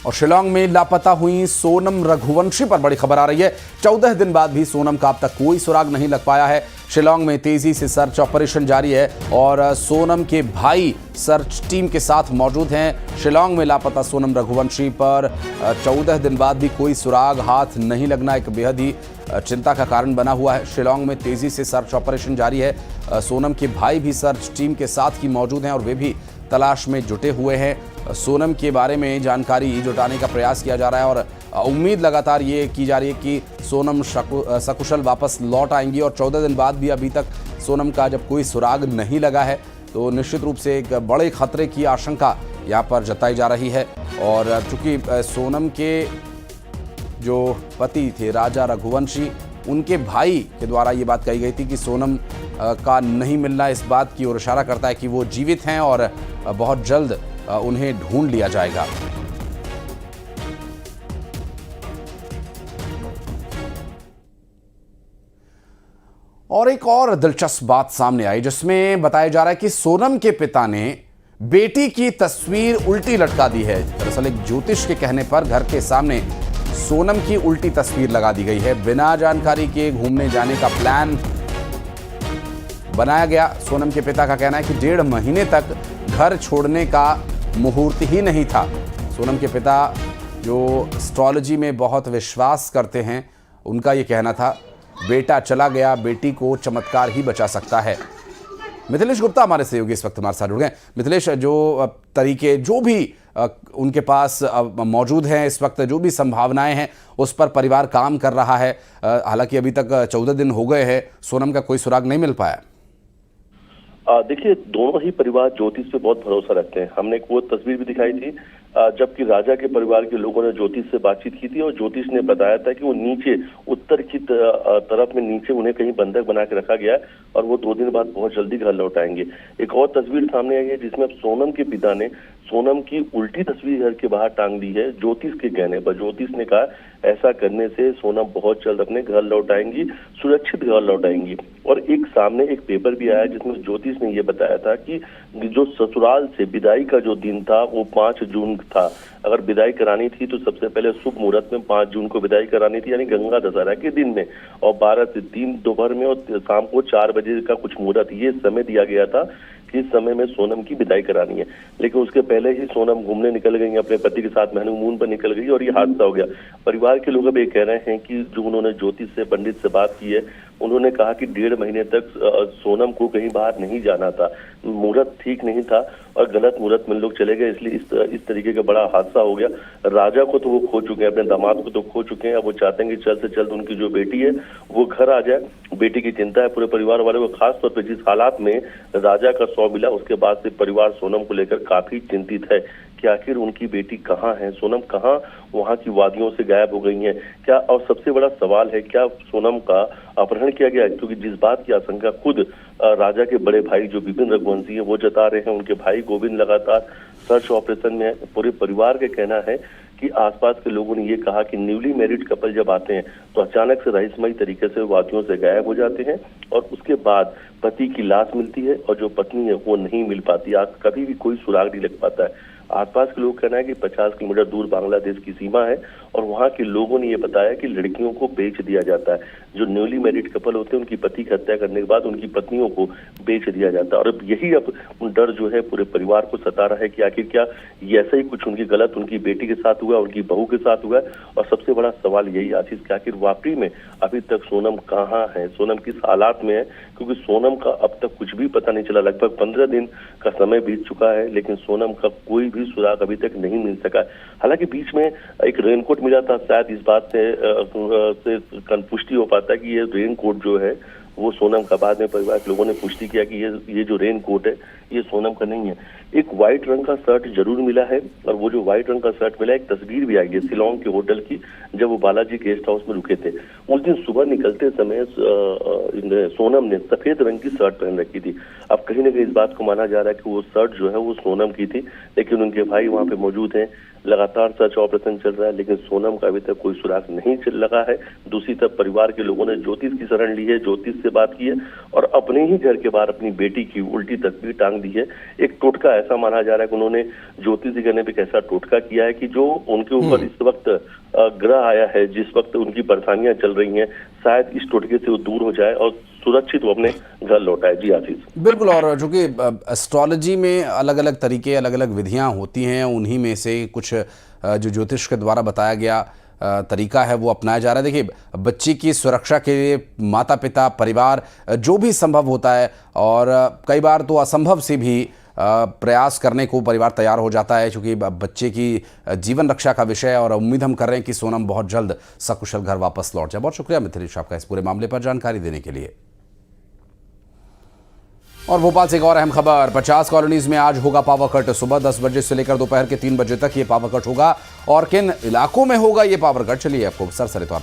और शिलांग में लापता हुई सोनम रघुवंशी पर बड़ी खबर आ रही है। 14 दिन बाद भी सोनम का अब तक कोई सुराग नहीं लग पाया है। शिलांग में तेजी से सर्च ऑपरेशन जारी है और सोनम के भाई सर्च टीम के साथ मौजूद हैं। शिलांग में लापता सोनम रघुवंशी पर 14 दिन बाद भी कोई सुराग हाथ नहीं लगना एक बेहद ही चिंता का कारण बना हुआ है। शिलांग में तेजी से सर्च ऑपरेशन जारी है। सोनम के भाई भी सर्च टीम के साथ ही मौजूद हैं और वे भी तलाश में जुटे हुए हैं। सोनम के बारे में जानकारी जुटाने का प्रयास किया जा रहा है और उम्मीद लगातार ये की जा रही है कि सोनम सकुशल वापस लौट आएंगी। और 14 दिन बाद भी अभी तक सोनम का जब कोई सुराग नहीं लगा है तो निश्चित रूप से एक बड़े खतरे की आशंका यहाँ पर जताई जा रही है। और चूंकि सोनम के जो पति थे राजा रघुवंशी, उनके भाई के द्वारा ये बात कही गई थी कि सोनम का नहीं मिलना इस बात की ओर इशारा करता है कि वो जीवित हैं और बहुत जल्द उन्हें ढूंढ लिया जाएगा। और एक और दिलचस्प बात सामने आई जिसमें बताया जा रहा है कि सोनम के पिता ने बेटी की तस्वीर उल्टी लटका दी है। दरअसल एक ज्योतिष के कहने पर घर के सामने सोनम की उल्टी तस्वीर लगा दी गई है। बिना जानकारी के घूमने जाने का प्लान बनाया गया। सोनम के पिता का कहना है कि 1.5 महीने तक घर छोड़ने का मुहूर्त ही नहीं था। सोनम के पिता जो एस्ट्रोलॉजी में बहुत विश्वास करते हैं, उनका ये कहना था बेटा चला गया, बेटी को चमत्कार ही बचा सकता है। मिथिलेश गुप्ता हमारे सहयोगी इस वक्त हमारे साथ जुड़ गए। मिथिलेश, जो तरीके जो भी उनके पास मौजूद हैं इस वक्त, जो भी संभावनाएं हैं उस पर परिवार काम कर रहा है। हालांकि अभी तक 14 दिन हो गए हैं, सोनम का कोई सुराग नहीं मिल पाया। देखिए, दोनों ही परिवार ज्योतिष पे बहुत भरोसा रखते हैं। हमने एक वो तस्वीर भी दिखाई थी जबकि राजा के परिवार के लोगों ने ज्योतिष से बातचीत की थी और ज्योतिष ने बताया था कि वो नीचे उत्तर की तरफ में नीचे उन्हें कहीं बंधक बना के रखा गया है और वो 2 दिन बाद बहुत जल्दी घर लौट आएंगे। एक और तस्वीर सामने आई है जिसमें अब सोनम के पिता ने सोनम की उल्टी तस्वीर घर के बाहर टांग दी है ज्योतिष के कहने पर। ज्योतिष ने कहा ऐसा करने से सोनम बहुत जल्द अपने घर लौट आएंगी, सुरक्षित घर लौट आएंगी। और एक सामने एक पेपर भी आया जिसमें ज्योतिष ने ये बताया था कि जो ससुराल से विदाई का जो दिन था वो 5 जून था। अगर विदाई करानी थी तो सबसे पहले शुभ मुहूर्त में 5 जून को विदाई करानी थी, यानी गंगा दशहरा के दिन में, और 12 से 3 दोपहर में और शाम को 4 बजे का कुछ मुहूर्त ये समय दिया गया था कि इस समय में सोनम की विदाई करानी है। लेकिन उसके पहले ही सोनम घूमने निकल गई, अपने पति के साथ हनीमून पर निकल गई और ये हादसा हो गया। परिवार के लोग अब ये कह रहे हैं कि जो उन्होंने ज्योतिष से पंडित से बात की है, उन्होंने कहा कि 1.5 महीने तक सोनम को कहीं बाहर नहीं जाना था, मुहूर्त ठीक नहीं था और गलत मुहूर्त में लोग चले गए, इसलिए इस तरीके का बड़ा हादसा हो गया। राजा को तो वो खो चुके हैं, अपने दामाद को तो खो चुके हैं। अब वो चाहते हैं कि जल्द से जल्द उनकी जो बेटी है वो घर आ जाए। बेटी की चिंता है पूरे परिवार वाले को, खासतौर पर जिस हालात में राजा का शव मिला उसके बाद से परिवार सोनम को लेकर काफी चिंतित है कि आखिर उनकी बेटी कहाँ है, सोनम कहाँ वहां की वादियों से गायब हो गई हैं क्या। और सबसे बड़ा सवाल है क्या सोनम का अपहरण किया गया, क्योंकि जिस बात की आशंका खुद राजा के बड़े भाई जो विपिन रघुवंशी है वो जता रहे हैं, उनके भाई गोविंद लगातार सर्च ऑपरेशन में। पूरे परिवार का कहना है कि आसपास के लोगों ने ये कहा कि न्यूली मैरिड कपल जब आते हैं तो अचानक से रहस्यमयी तरीके से वादियों से गायब हो जाते हैं और उसके बाद पति की लाश मिलती है और जो पत्नी है वो नहीं मिल पाती। आज कभी भी कोई सुराग नहीं लग पाता है। आसपास के लोग कहना है कि 50 किलोमीटर दूर बांग्लादेश की सीमा है और वहां के लोगों ने ये बताया कि लड़कियों को बेच दिया जाता है। जो न्यूली मैरिड कपल होते हैं उनकी पति की हत्या करने के बाद उनकी पत्नियों को बेच दिया जाता है। और अब यही अब डर जो है पूरे परिवार को सता रहा है कि आखिर क्या ये ऐसा ही कुछ उनकी गलत उनकी बेटी के साथ हुआ, उनकी बहू के साथ हुआ है। और सबसे बड़ा सवाल यही आशीष कि आखिर वाकई में अभी तक सोनम कहाँ है, सोनम किस हालात में है, क्योंकि सोनम का अब तक कुछ भी पता नहीं चला। लगभग 15 दिन का समय बीत चुका है लेकिन सोनम का कोई भी सुराग अभी तक नहीं मिल सका। हालांकि बीच में एक रेनकोट मिला था, शायद इस बात से पुष्टि हो पाता है कि ये रेनकोट जो है वो सोनम का। बाद में परिवार के लोगों ने पुष्टि किया कि ये जो रेनकोट है ये सोनम का नहीं है। एक व्हाइट रंग का शर्ट जरूर मिला है और वो जो व्हाइट रंग का शर्ट मिला, एक तस्वीर भी आई है शिलांग के होटल की जब वो बालाजी गेस्ट हाउस में रुके थे। उस दिन सुबह निकलते समय सोनम ने सफेद रंग की शर्ट पहन रखी थी। अब कहीं ना कहीं इस बात को माना जा रहा है कि वो शर्ट जो है वो सोनम की थी, लेकिन उनके भाई वहां पे मौजूद हैं। लगातार सर्च ऑपरेशन चल रहा है, लेकिन सोनम का अभी तक कोई सुराग नहीं चल लगा है। दूसरी तरफ परिवार के लोगों ने ज्योतिष की शरण ली है, ज्योतिष से बात की है और अपने ही घर के बाहर अपनी बेटी की उल्टी तस्वीर टांग दी है। एक टोटका ऐसा माना जा रहा है कि उन्होंने ज्योतिषी करने पे कैसा टोटका किया है कि जो उनके ऊपर इस वक्त ग्रह आया है, जिस वक्त उनकी परेशानियां चल रही हैं, शायद इस टोटके से वो दूर हो जाए और सुरक्षित वो अपने घर लौटाए। जी आशीष। बिल्कुल, और चूंकि एस्ट्रोलॉजी में अलग अलग तरीके, अलग अलग विधियां होती हैं, उन्हीं में से कुछ जो ज्योतिष के द्वारा बताया गया तरीका है वो अपनाया जा रहा है। देखिए, बच्ची की सुरक्षा के लिए माता पिता, परिवार जो भी संभव होता है, और कई बार तो असंभव से भी प्रयास करने को परिवार तैयार हो जाता है, क्योंकि बच्चे की जीवन रक्षा का विषय है। और उम्मीद हम कर रहे हैं कि सोनम बहुत जल्द सकुशल घर वापस लौट जाए। बहुत शुक्रिया मिथिलेश आपका इस पूरे मामले पर जानकारी देने के लिए। और भोपाल से एक और अहम खबर, 50 कॉलोनीज में आज होगा पावर कट। सुबह 10 बजे से लेकर दोपहर के 3 बजे तक ये पावर कट होगा। और किन इलाकों में होगा ये पावर कट, चलिए आपको सरसरी तौर